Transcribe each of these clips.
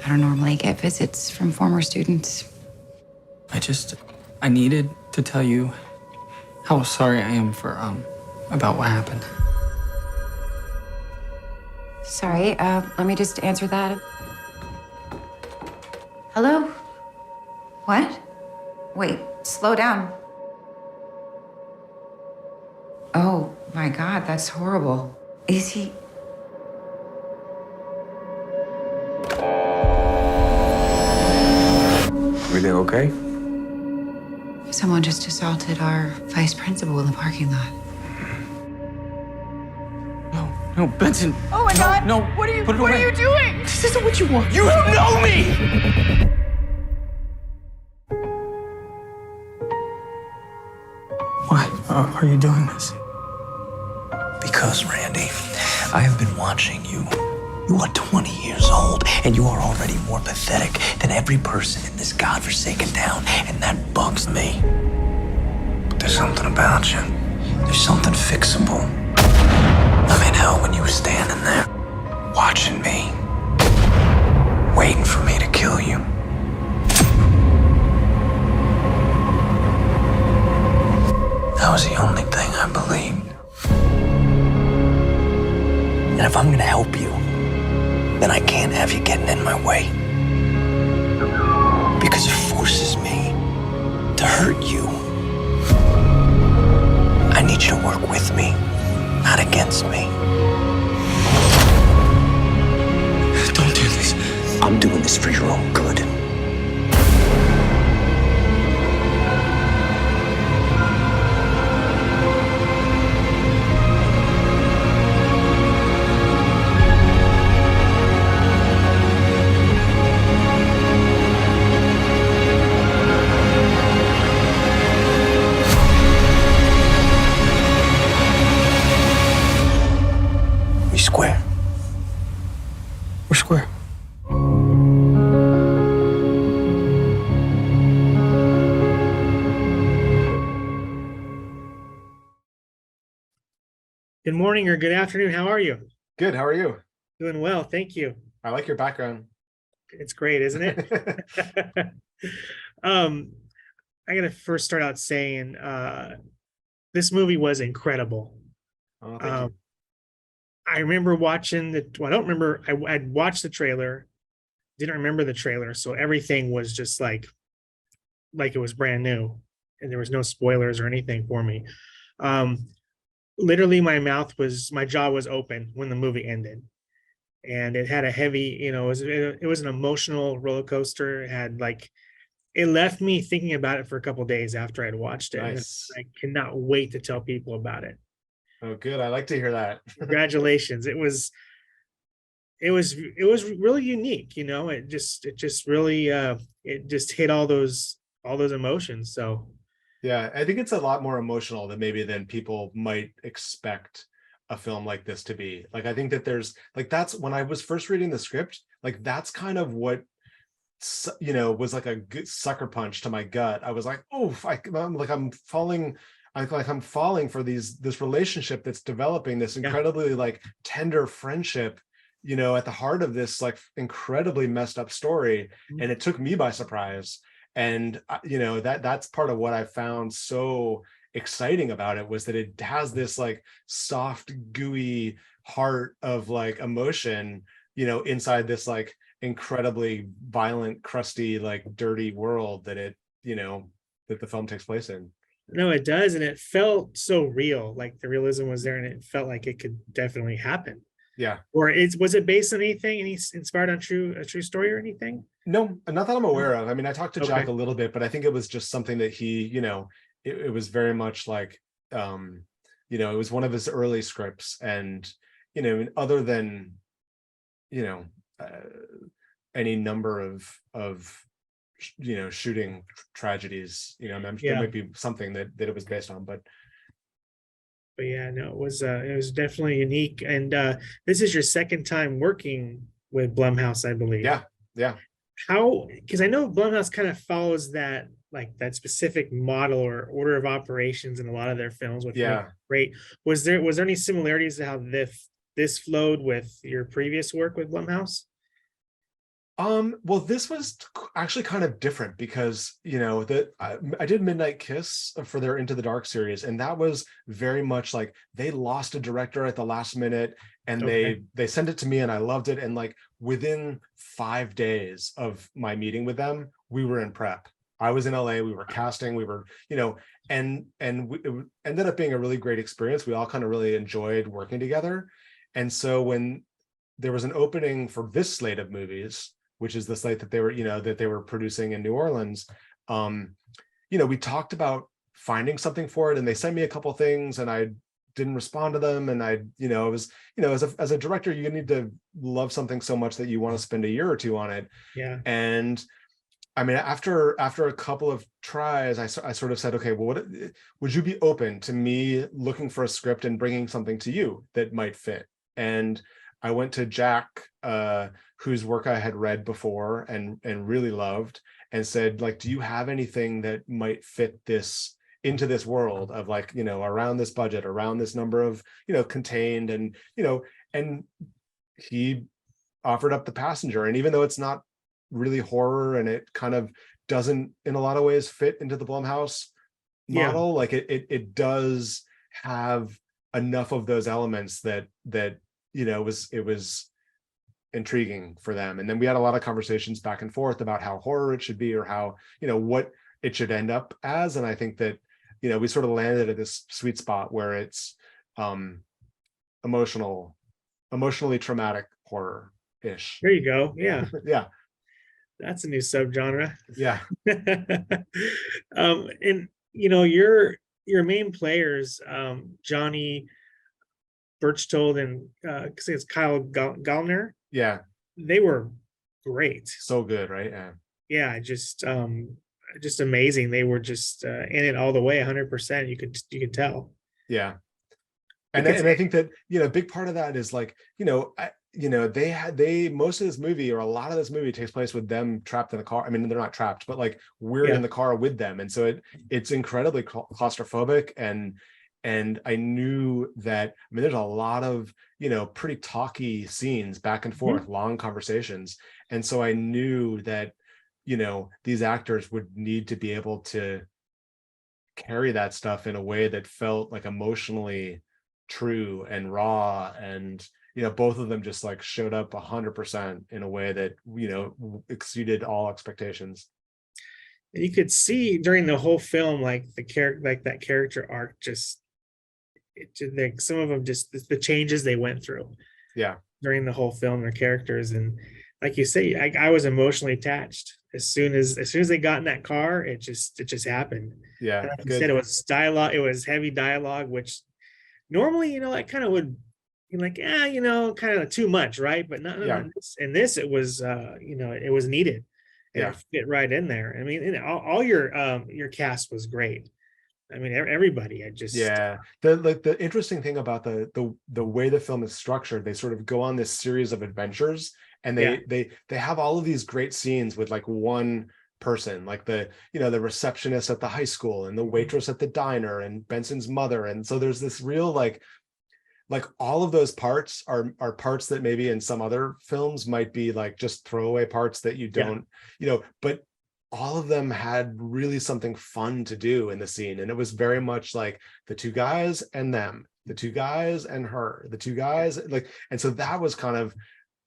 I don't normally get visits from former students. I needed to tell you how sorry I am for, about what happened. Sorry, let me just answer that. Hello? What? Wait, slow down. Oh my God, that's horrible. Is he? Everything okay? Someone just assaulted our vice principal in the parking lot. No, Benson. Oh my God! No, What are you? put it What away. are you doing? This isn't what you want. You don't know me! Why are you doing this? Because, Randy, I have been watching you. You are 20 years old, and you are already more pathetic than every person in this godforsaken town, and that bugs me. But there's something about you. There's something fixable. I'm in hell when you were standing there, watching me, waiting for me to kill you. That was the only thing I believed. And if I'm gonna help you, then I can't have you getting in my way. Because it forces me to hurt you. I need you to work with me, not against me. Don't do this. I'm doing this for your own good. We square. We're square. Good morning or good afternoon. How are you? Good. How are you? Doing well, thank you. I like your background. It's great, isn't it? I gotta first start out saying this movie was incredible. Oh, thank you. I remember watching I don't remember. I'd watched the trailer, didn't remember the trailer, so everything was just like it was brand new, and there was no spoilers or anything for me. Literally, my jaw was open when the movie ended, and it had a heavy, it was an emotional roller coaster. It left me thinking about it for a couple days after I'd watched it. Nice. And I cannot wait to tell people about it. Oh, good. I like to hear that. Congratulations. It was really unique, it just really it just hit all those emotions. So Yeah, I think it's a lot more emotional than people might expect a film like this to be. Like, I think that that's when I was first reading the script, like that's kind of what was like a good sucker punch to my gut. I was like, oh, I'm falling for this relationship that's developing, this incredibly like tender friendship, at the heart of this like incredibly messed up story. And it took me by surprise. And that's part of what I found so exciting about it, was that it has this like soft, gooey heart of like emotion, inside this like incredibly violent, crusty, like dirty world that that the film takes place in. no, it does, and it felt so real. Like the realism was there, and it felt like it could definitely happen. Yeah. Or was it based on anything? Any inspired on a true story or anything? No, not that I'm aware of. I mean, I talked to Jack Okay. a little bit, but I think it was just something that he, it was very much like, it was one of his early scripts, and, other than, uh, any number of shooting tragedies, there might be something that it was based on, but Yeah, no, it was definitely unique. And this is your second time working with Blumhouse, I believe. yeah. How, because I know Blumhouse kind of follows that specific model or order of operations in a lot of their films, which Yeah. great. Was there any similarities to how this flowed with your previous work with Blumhouse? Well, this was actually kind of different because, you know, that I did Midnight Kiss for their Into the Dark series, and that was very much like they lost a director at the last minute, and Okay. they sent it to me, and I loved it. And like within 5 days of my meeting with them, we were in prep. I was in LA, we were casting, we were, you know, it ended up being a really great experience. We all kind of really enjoyed working together. And so when there was an opening for this slate of movies, which is the slate that they were, you know, that they were producing in New Orleans. You know, we talked about finding something for it, and they sent me a couple things, and I didn't respond to them. And I, you know, it was, you know, as a director, you need to love something so much that you want to spend a year or two on it. Yeah. And I mean, after a couple of tries, I sort of said, okay, well, what would you be open to me looking for a script and bringing something to you that might fit? And I went to Jack, whose work I had read before and really loved, and said, like, do you have anything that might fit this into this world of, like, you know, around this budget, around this number of, you know, contained, and, you know, and he offered up The Passenger. And even though it's not really horror, and it kind of doesn't in a lot of ways fit into the Blumhouse Yeah. model, like it does have enough of those elements that you know, it was intriguing for them. And then we had a lot of conversations back and forth about how horror it should be, or how, you know, what it should end up as. And I think that, you know, we sort of landed at this sweet spot where it's emotionally traumatic horror-ish. There you go. Yeah. Yeah. That's a new subgenre. Yeah. And you know, your main players, Johnny Berchtold and I say it's Kyle Gallner, Yeah. they were great. So good, right? Yeah. Yeah, just amazing. They were just in it all the way, 100%. You could tell. Yeah. Because And I think that, you know, a big part of that is, like, you know, they most of this movie, or a lot of this movie, takes place with them trapped in a car. I mean, they're not trapped, but like we're yeah, in the car with them, and so it's incredibly claustrophobic. And I knew that, I mean, there's a lot of, you know, pretty talky scenes back and forth, long conversations, and so I knew that, you know, these actors would need to be able to carry that stuff in a way that felt like emotionally true and raw. And, you know, both of them just like showed up 100% in a way that, you know, exceeded all expectations. and you could see during the whole film, like the character, like that character arc, like some of them, just the changes they went through Yeah. during the whole film, their characters. And like you say, I was emotionally attached as soon as they got in that car. It just happened. Yeah. And like you Good. said, it was dialogue. It was heavy dialogue, which normally, you know, I kind of would be like, you know, kind of too much, right? But not Yeah. in this, it was, you know, it was needed, and Yeah. it fit right in there. I mean, and all your cast was great. I mean, everybody. Yeah. The interesting thing about the way the film is structured, they sort of go on this series of adventures, and Yeah, they have all of these great scenes with like one person, like the, you know, the receptionist at the high school, and the waitress at the diner, and Benson's mother. And so there's this real like all of those parts are parts that maybe in some other films might be like just throwaway parts that you yeah, don't, you know, but all of them had really something fun to do in the scene. And it was very much like the two guys and them, the two guys and her, the two guys, like, and so that was kind of,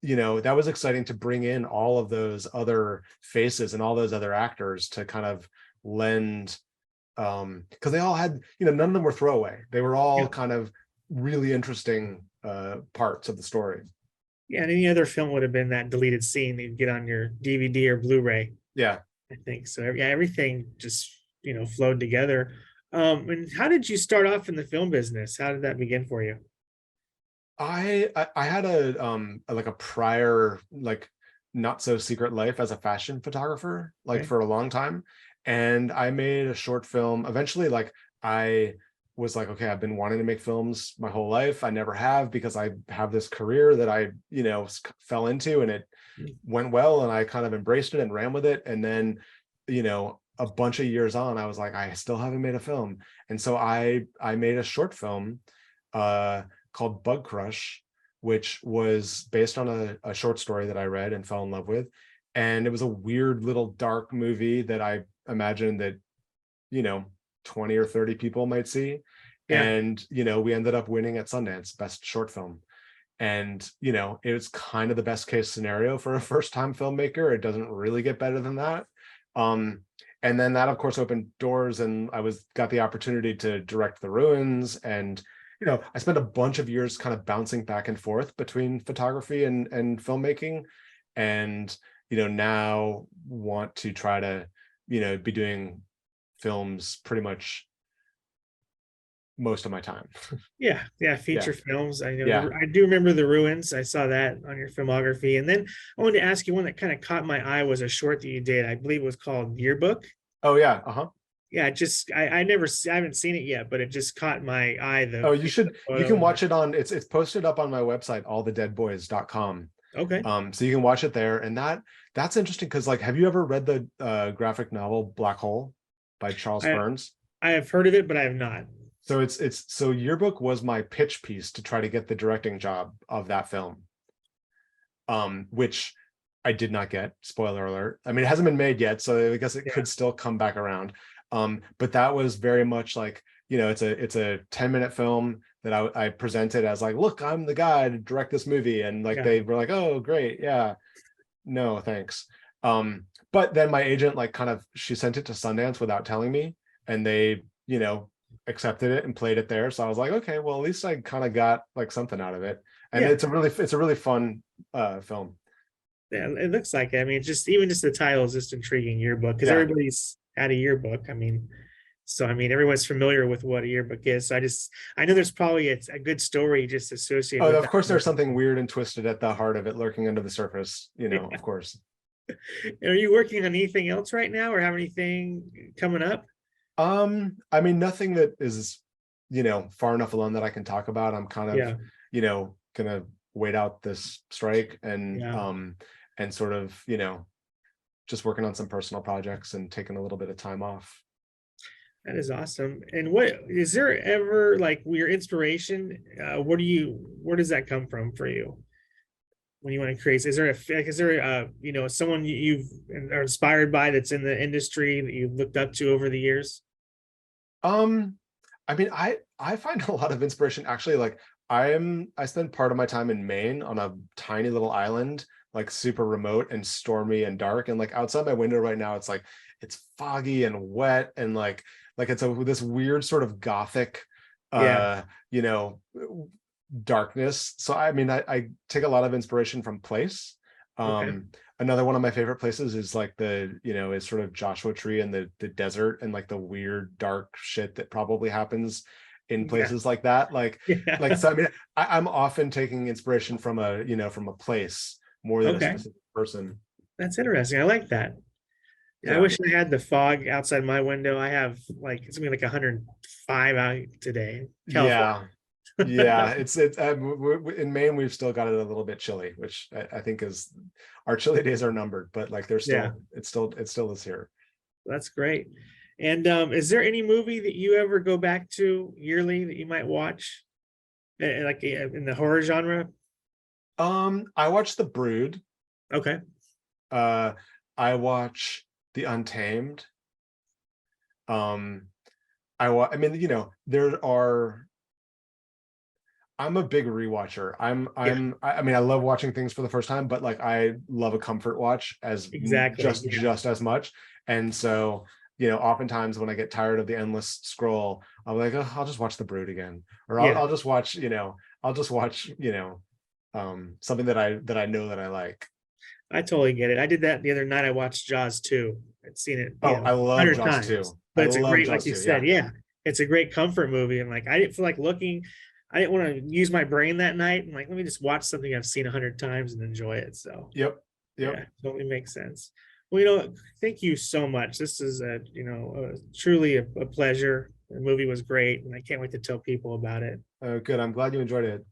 you know, that was exciting to bring in all of those other faces and all those other actors to kind of lend, because they all had, you know, none of them were throwaway. They were all yeah. kind of really interesting parts of the story. Yeah, and any other film would have been that deleted scene that you get on your DVD or Blu-ray, Yeah. I think. So yeah, everything just, you know, flowed together. And how did you start off in the film business? How did that begin for you? I had like a prior, like, not so secret life as a fashion photographer, like, Okay. for a long time. And I made a short film eventually. Like, I was like, okay, I've been wanting to make films my whole life. I never have, because I have this career that I, you know, fell into, and it went well, and I kind of embraced it and ran with it. And then, you know, a bunch of years on, I was like, I still haven't made a film. And so I made a short film called Bug Crush, which was based on a short story that I read and fell in love with. And it was a weird little dark movie that I imagined that, 20 or 30 people might see. Yeah. And, we ended up winning at Sundance, best short film. And, it was kind of the best case scenario for a first time filmmaker. It doesn't really get better than that. And then that, of course, opened doors, and I got the opportunity to direct The Ruins. And, I spent a bunch of years kind of bouncing back and forth between photography and filmmaking. And, now want to try to, be doing films pretty much most of my time. Yeah, feature films. I know. Yeah. I do remember The Ruins. I saw that on your filmography. And then I wanted to ask you, one that kind of caught my eye was a short that you did. I believe it was called Yearbook. Oh yeah. Yeah, I haven't seen it yet, but it just caught my eye. You should. You can watch it on. It's posted up on my website, allthedeadboys.com. Okay. So you can watch it there, and that's interesting because, like, have you ever read the graphic novel Black Hole by Charles Burns? I have heard of it, but I have not. So so Yearbook was my pitch piece to try to get the directing job of that film, which I did not get. Spoiler alert. I mean, it hasn't been made yet, so I guess it could still come back around. But that was very much like, it's a 10-minute film that I presented as like, look, I'm the guy to direct this movie, and like they were like, oh great, yeah, no thanks. But then my agent she sent it to Sundance without telling me, and they accepted it and played it there. So I was like, okay, well at least I kind of got like something out of it, and it's a really fun film. Yeah, it looks like it. I mean, even just the title is just intriguing, Yearbook, because everybody's had a yearbook. I mean, everyone's familiar with what a yearbook is. So I know there's probably a good story just associated with of course there's something weird and twisted at the heart of it lurking under the surface, of course. Are you working on anything else right now, or have anything coming up? I mean, nothing that is, far enough along that I can talk about. I'm kind of, gonna wait out this strike and sort of, just working on some personal projects and taking a little bit of time off. That is awesome. And what is there ever like your inspiration? Where does that come from for you when you want to create? Is there someone you've are inspired by that's in the industry that you've looked up to over the years? I mean, I find a lot of inspiration actually. Like I spend part of my time in Maine on a tiny little island, like super remote and stormy and dark. And like outside my window right now, it's foggy and wet, and like it's this weird sort of gothic, darkness. So I mean, I take a lot of inspiration from place. Another one of my favorite places is like is sort of Joshua Tree and the desert, and like the weird dark shit that probably happens in places like that. So I mean, I'm often taking inspiration from a place more than a specific person. That's interesting. I like that. I wish I had the fog outside my window. I have it's something like 105 out today. California. It's in Maine we've still got it a little bit chilly, which I think is our chilly days are numbered, but like they're still it still is here. That's great. And is there any movie that you ever go back to yearly that you might watch, like in the horror genre? I watch The Brood. Okay. I watch The Untamed. I'm a big rewatcher. I mean, I love watching things for the first time, but like I love a comfort watch just as much. And so, oftentimes when I get tired of the endless scroll, I'm like, oh, I'll just watch The Brood again, or I'll just watch, something that I know that I like. I totally get it. I did that the other night. I watched Jaws 2. I'd seen it. I love Jaws 2. But it's a great, like you said, it's a great comfort movie. And like, I didn't feel like looking. I didn't want to use my brain that night. And like, let me just watch something I've seen 100 times and enjoy it. So yeah, totally makes sense. Well, thank you so much. This is truly a pleasure. The movie was great, and I can't wait to tell people about it. Oh, good. I'm glad you enjoyed it.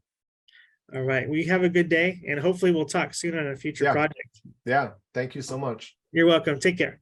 All right. Well, you have a good day, and hopefully we'll talk soon on a future project. Yeah. Thank you so much. You're welcome. Take care.